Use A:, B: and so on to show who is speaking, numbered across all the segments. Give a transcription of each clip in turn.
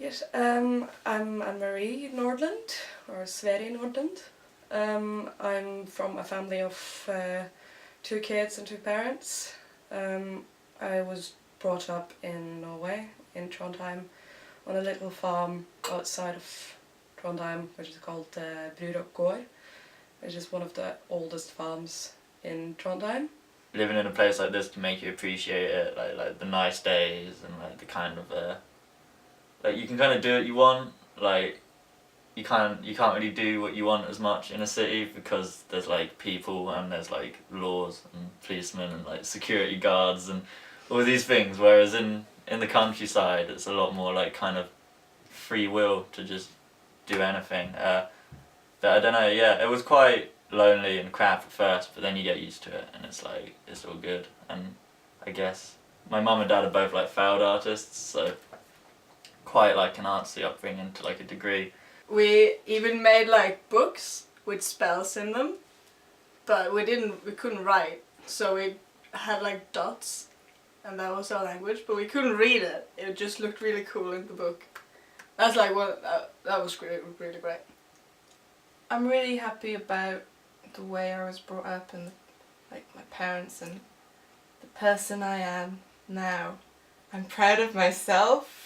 A: it. I'm Marie Nordland, or Sverre Nordland. I'm from a family of 2 kids and 2 parents. I was brought up in Norway, in Trondheim, on a little farm outside of Trondheim, which is called Brudok Gård, which is one of the oldest farms in Trondheim.
B: Living in a place like this can make you appreciate it, like the nice days and like the kind of like you can kind of do what you want. Like you can't really do what you want as much in a city because there's like people and there's like laws and policemen and like security guards and all these things. Whereas in the countryside, it's a lot more like kind of free will to just do anything. But I don't know. Yeah, it was quite lonely and crap at first, but then you get used to it and it's like it's all good. And I guess my mum and dad are both like failed artists, so quite like an artsy upbringing to like a degree.
C: We even made like books with spells in them, but we couldn't write, so we had like dots and that was our language, but we couldn't read it. It just looked really cool in the book. That's like what that was really great.
D: I'm really happy about the way I was brought up and like my parents and the person I am now. I'm proud of myself.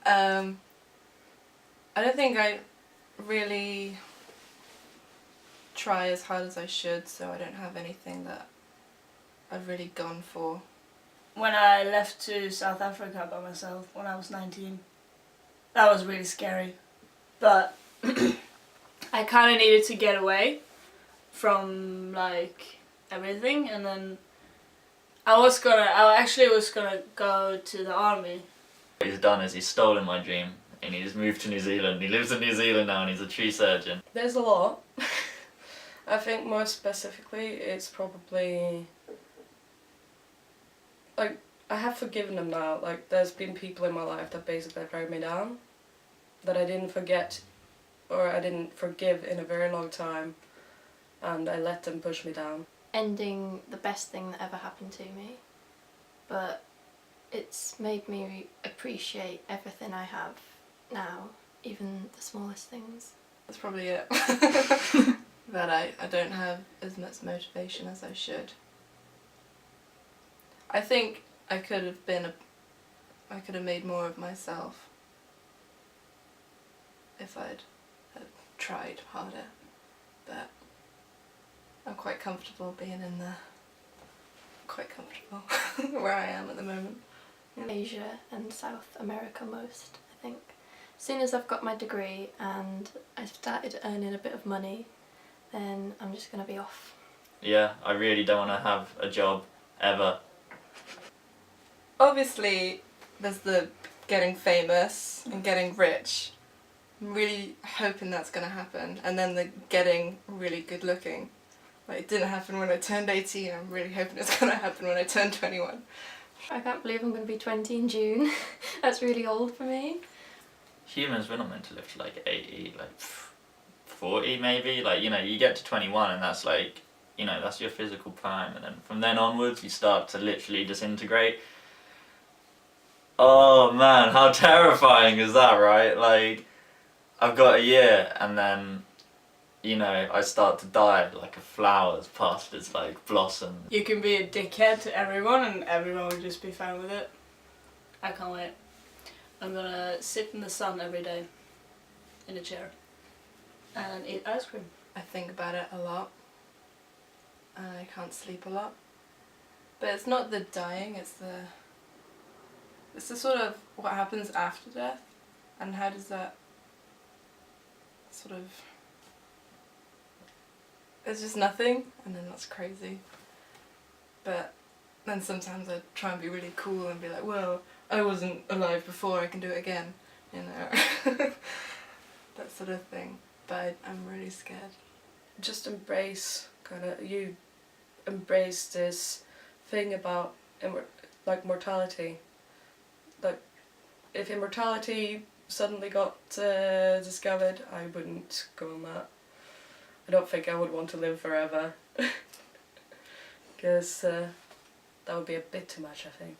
D: I don't think I really try as hard as I should, so I don't have anything that I've really gone for.
C: When I left to South Africa by myself when I was 19, that was really scary, but I kind of needed to get away from like everything, and then I actually was gonna go to the army.
B: What he's done is he's stolen my dream and he's moved to New Zealand. He lives in New Zealand now and he's a tree surgeon.
A: There's a lot. I think more specifically it's probably like I have forgiven them now. Like there's been people in my life that basically dragged me down that I didn't forget or I didn't forgive in a very long time, and I let them push me down.
E: Ending the best thing that ever happened to me, but it's made me appreciate everything I have now, even the smallest things.
D: That's probably it. That I don't have as much motivation as I should. I think I could have made more of myself if I'd tried harder, but I'm quite comfortable being where I am at the moment. Yeah.
E: Asia and South America most, I think. As soon as I've got my degree and I've started earning a bit of money, then I'm just going to be off.
B: Yeah, I really don't want to have a job ever.
D: Obviously, there's the getting famous and getting rich. I'm really hoping that's going to happen. And then the getting really good looking. Like, it didn't happen when I turned 18, I'm really hoping it's going to happen when I turn 21.
E: I can't believe I'm going to be 20 in June. That's really old for me.
B: Humans, we're not meant to live to like 80, like 40 maybe. Like, you know, you get to 21 and that's like, you know, that's your physical prime. And then from then onwards you start to literally disintegrate. Oh man, how terrifying is that, right? Like, I've got a year and then, you know, I start to die like a flower's past its like blossom.
C: You can be a dickhead to everyone and everyone will just be fine with it. I can't wait. I'm gonna sit in the sun every day in a chair and eat ice cream.
D: I think about it a lot and I can't sleep a lot. But it's not the dying, it's the sort of what happens after death and how does that sort of... It's just nothing and then that's crazy. But then sometimes I try and be really cool and be like, well, I wasn't alive before, I can do it again, you know. That sort of thing. But I'm really scared.
A: Just embrace, you embrace this thing about like mortality. Like, if immortality suddenly got discovered, I wouldn't go on that. I don't think I would want to live forever. Because that would be a bit too much, I think.